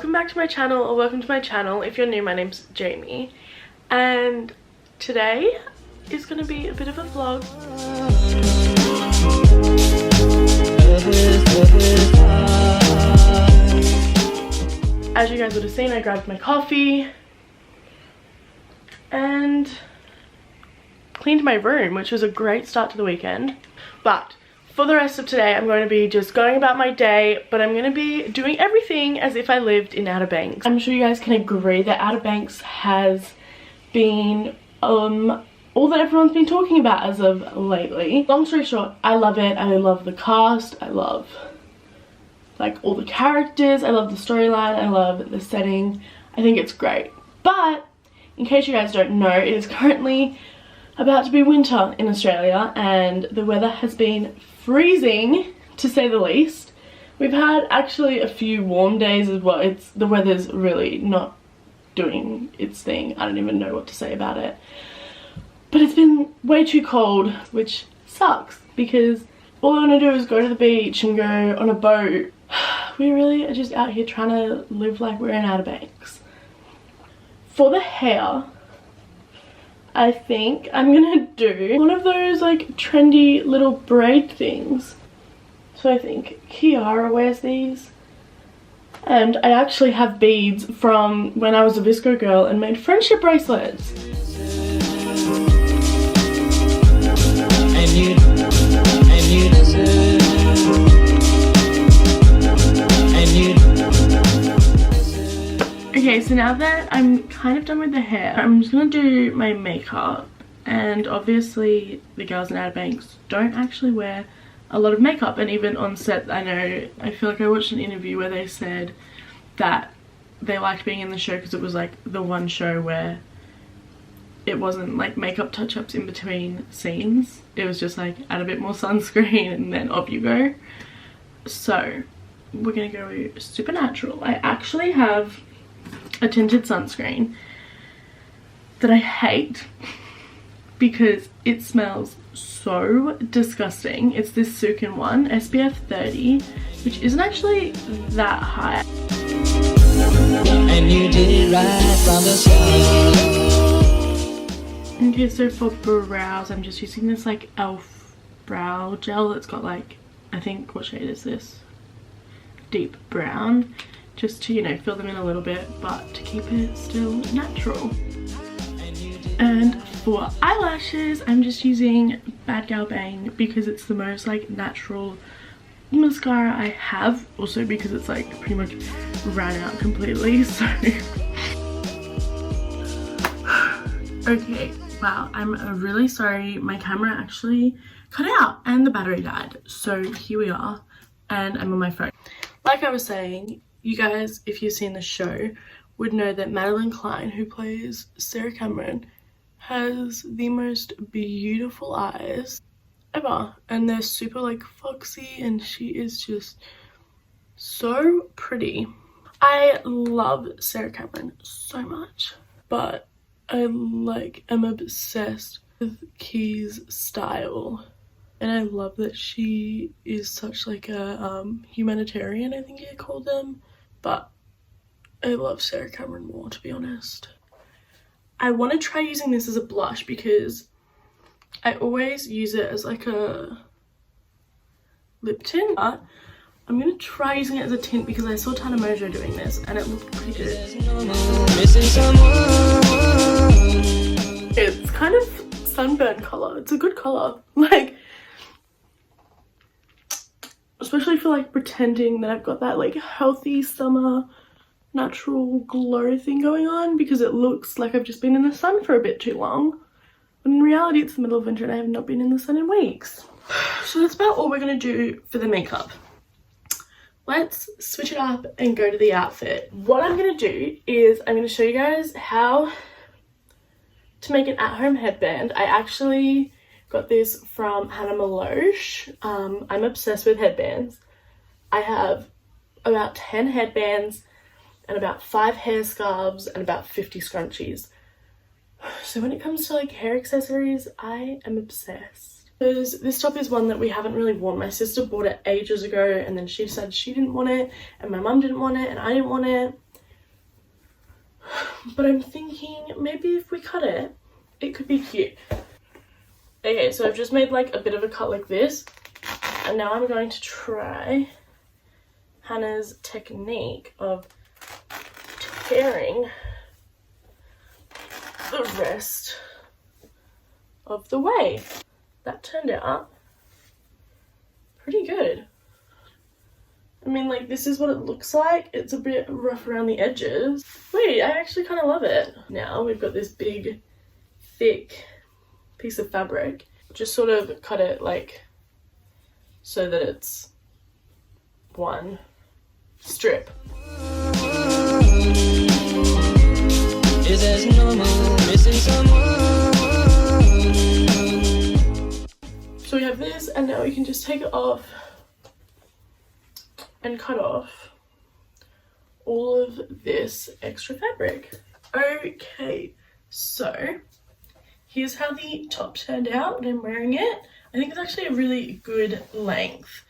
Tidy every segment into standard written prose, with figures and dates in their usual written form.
welcome back to my channel, or welcome to my channel. If you're new, my name's Jamie, and today is going to be a bit of a vlog. As you guys would have seen, I grabbed my coffee and cleaned my room, which was a great start to the weekend. But for the rest of today, I'm going to be just going about my day, but I'm going to be doing everything as if I lived in Outer Banks. I'm sure you guys can agree that Outer Banks has been all that everyone's been talking about as of lately. Long story short, I love it. I love the cast. I love like all the characters. I love the storyline. I love the setting. I think it's great. But in case you guys don't know, it is currently about to be winter in Australia and the weather has been freezing, to say the least. We've had actually a few warm days as well. The weather's really not doing its thing. I don't even know what to say about it. But it's been way too cold, which sucks because all I want to do is go to the beach and go on a boat. We really are just out here trying to live like we're in Outer Banks. For the hair, I think I'm gonna do one of those like trendy little braid things. So I think Kiara wears these. And I actually have beads from when I was a Visco girl and made friendship bracelets. Okay, so now that I'm kind of done with the hair, I'm just gonna do my makeup. And obviously the girls in Outer Banks don't actually wear a lot of makeup, and even on set, I feel like I watched an interview where they said that they liked being in the show because it was like the one show where it wasn't like makeup touch-ups in between scenes. It was just like add a bit more sunscreen and then off you go. So we're gonna go super natural. I actually have a tinted sunscreen that I hate because it smells so disgusting. It's this Sukin one, SPF 30, which isn't actually that high. And you did it right from the start. Okay, so for brows, I'm just using this like e.l.f. brow gel that's got like, I think, what shade is this? Deep brown. Just to, you know, fill them in a little bit, but to keep it still natural. And for eyelashes, I'm just using Bad Gal Bang because it's the most like natural mascara I have. Also because it's like pretty much ran out completely, so. Okay, wow, I'm really sorry. My camera actually cut out and the battery died. So here we are, and I'm on my phone. Like I was saying, you guys, if you've seen the show, would know that Madeline Klein, who plays Sarah Cameron, has the most beautiful eyes ever. And they're super like foxy, and she is just so pretty. I love Sarah Cameron so much, but I like am obsessed with Key's style. And I love that she is such like a humanitarian, I think you call them. But I love Sarah Cameron more, to be honest. I want to try using this as a blush because I always use it as like a lip tint. But I'm going to try using it as a tint because I saw Tana Mojo doing this and it looked pretty good. It's kind of sunburn colour. It's a good colour. Like, especially for like pretending that I've got that like healthy summer natural glow thing going on, because it looks like I've just been in the sun for a bit too long, but in reality it's the middle of winter and I have not been in the sun in weeks. So that's about all we're going to do for the makeup. Let's switch it up and go to the outfit. What I'm going to do is I'm going to show you guys how to make an at-home headband. I actually got this from Hannah Meloche. I'm obsessed with headbands. I have about 10 headbands and about 5 hair scarves and about 50 scrunchies. So when it comes to like hair accessories, I am obsessed. This top is one that we haven't really worn. My sister bought it ages ago and then she said she didn't want it and my mum didn't want it and I didn't want it. but I'm thinking maybe if we cut it, it could be cute. Okay, so I've just made like a bit of a cut like this, and now I'm going to try Hannah's technique of tearing the rest of the way. That turned out pretty good. I mean, like, this is what it looks like. It's a bit rough around the edges. Wait, I actually kind of love it. Now we've got this big, thick piece of fabric. Just sort of cut it like so that it's one strip. Is as normal, missing someone. So we have this, and now we can just take it off and cut off all of this extra fabric. Okay, so here's how the top turned out when I'm wearing it. I think it's actually a really good length.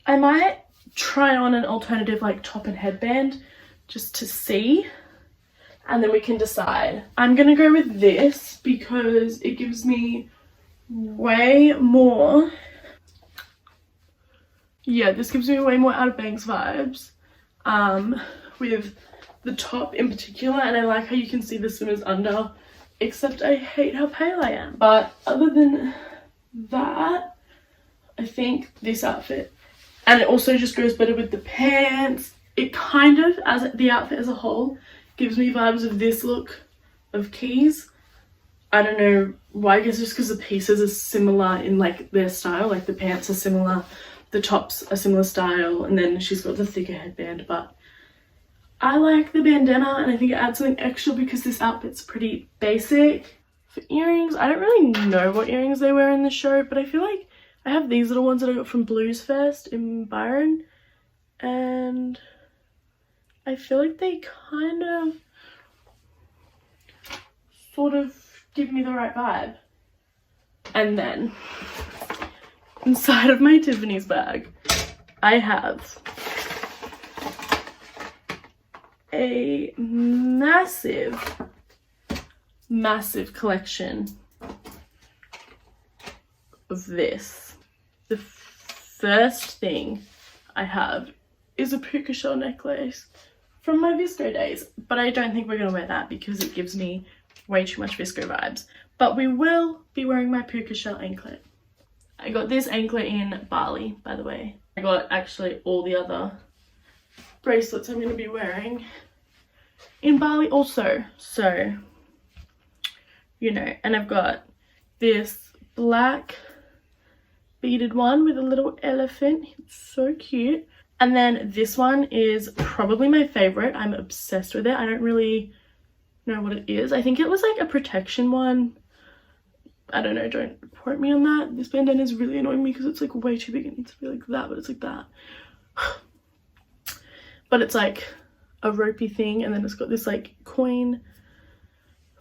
I might try on an alternative like top and headband just to see, and then we can decide. I'm gonna go with this because it gives me way more, yeah, this gives me way more Outer Banks vibes with the top in particular, and I like how you can see the swimmers under, except I hate how pale I am. But other than that, I think this outfit, and it also just goes better with the pants. It kind of, as the outfit as a whole, gives me vibes of this look of Keys. I don't know why, I guess just because the pieces are similar in like their style, like the pants are similar, the tops are similar style, and then she's got the thicker headband. But I like the bandana, and I think it adds something extra because this outfit's pretty basic. For earrings, I don't really know what earrings they wear in the show, but I feel like I have these little ones that I got from Blues Fest in Byron, and I feel like they kind of sort of give me the right vibe. And then inside of my Tiffany's bag, I have a massive collection of this. The first thing I have is a puka shell necklace from my Visco days, but I don't think we're gonna wear that because it gives me way too much Visco vibes. But we will be wearing my puka shell anklet. I got this anklet in Bali, by the way. I got actually all the other bracelets I'm going to be wearing in Bali also. So, you know, and I've got this black beaded one with a little elephant. It's so cute. And then this one is probably my favorite. I'm obsessed with it. I don't really know what it is. I think it was like a protection one. I don't know, don't quote me on that. This bandana is really annoying me because it's like way too big. It needs to be like that, but it's like that. But it's like a ropey thing, and then it's got this like coin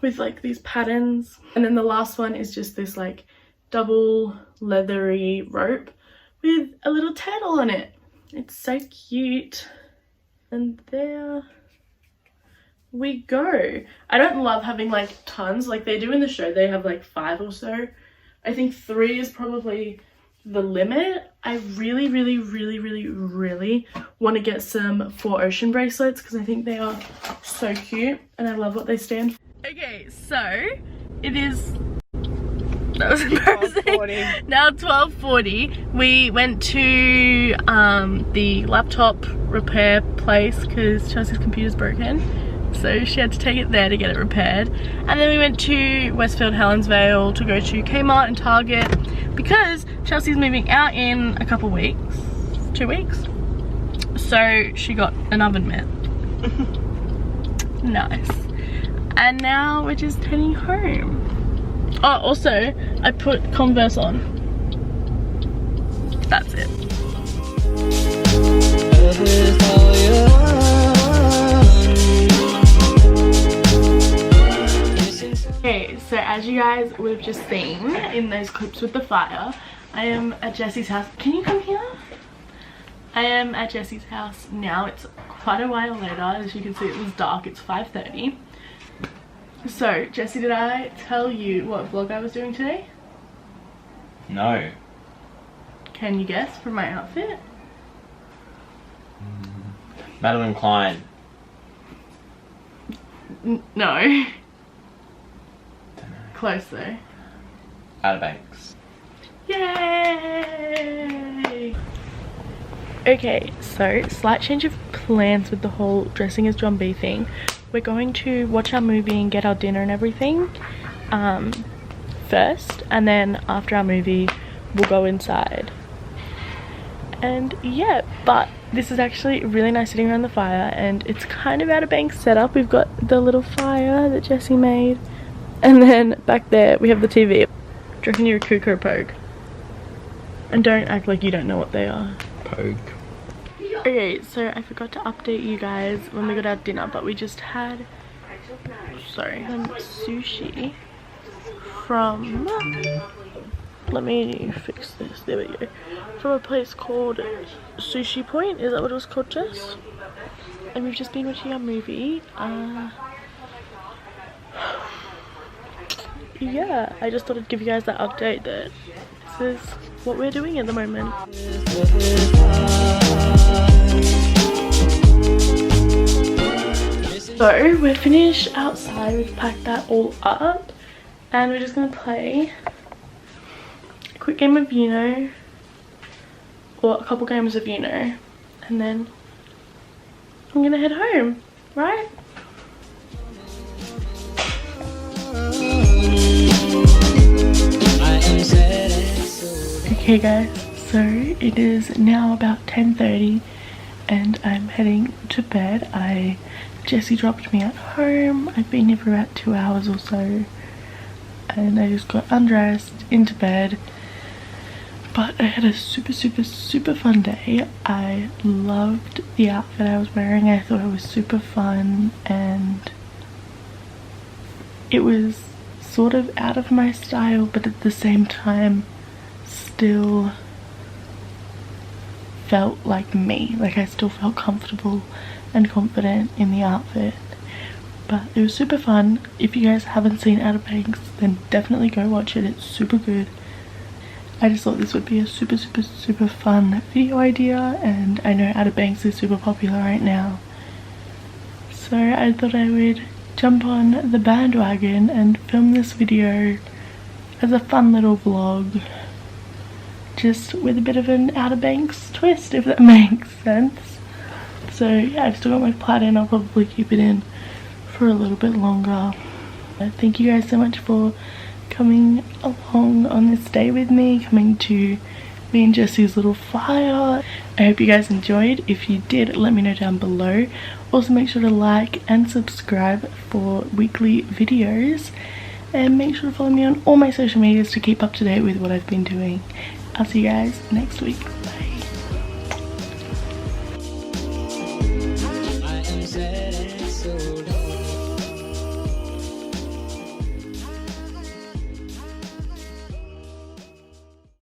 with like these patterns. And then the last one is just this like double leathery rope with a little turtle on it. It's so cute. And there we go. I don't love having like tons like they do in the show. They have like 5 or so. I think 3 is probably the limit. I really want to get some 4 ocean bracelets because I think they are so cute and I love what they stand for. Okay, so it is, that was embarrassing. Now 12:40. We went to the laptop repair place because Chelsea's computer's broken. So she had to take it there to get it repaired. And then we went to Westfield Helensvale to go to Kmart and Target because Chelsea's moving out in a couple weeks, 2 weeks. So she got an oven mitt. Nice. And now we're just heading home. Oh, also, I put Converse on. That's it. Okay, so as you guys would have just seen in those clips with the fire, I am at Jesse's house. Can you come here? I am at Jesse's house now. It's quite a while later. As you can see, it was dark. It's 5:30. So, Jessie, did I tell you what vlog I was doing today? No. Can you guess from my outfit? Madeline Klein. No. Close though. Outer Banks. Yay! Okay, so slight change of plans with the whole dressing as John B thing. We're going to watch our movie and get our dinner and everything first, and then after our movie we'll go inside. And yeah, but this is actually really nice sitting around the fire, and it's kind of Outer Banks setup. We've got the little fire that Jessie made, and then back there we have the TV. Do you reckon you're a kook or a pogue? And don't act like you don't know what they are. Pogue. Okay, so I forgot to update you guys when we got our dinner, but we just had, some sushi from, let me fix this, there we go, from a place called Sushi Point. Is that what it was called, Jess? And we've just been watching our movie. Yeah, I just thought I'd give you guys that update that this is what we're doing at the moment. So we're finished outside, we've packed that all up, and we're just gonna play a quick game of Uno, or a couple games of Uno, and then I'm gonna head home, right? Okay guys, so it is now about 10:30 and I'm heading to bed. Jessie dropped me at home. I've been here for about 2 hours or so, and I just got undressed, into bed. But I had a super fun day. I loved the outfit I was wearing. I thought it was super fun, and it was sort of out of my style, but at the same time still felt like me. Like I still felt comfortable and confident in the outfit. But it was super fun. If you guys haven't seen Outer Banks, then definitely go watch it. It's super good. I just thought this would be a super fun video idea, and I know Outer Banks is super popular right now, so I thought I would jump on the bandwagon and film this video as a fun little vlog, just with a bit of an Outer Banks twist, if that makes sense. So yeah, I've still got my plaid in. I'll probably keep it in for a little bit longer. Thank you guys so much for coming along on this day with me, coming to me and Jessie's little fire. I hope you guys enjoyed. If you did, let me know down below. Also make sure to like and subscribe for weekly videos, and make sure to follow me on all my social medias to keep up to date with what I've been doing. I'll see you guys next week. Bye.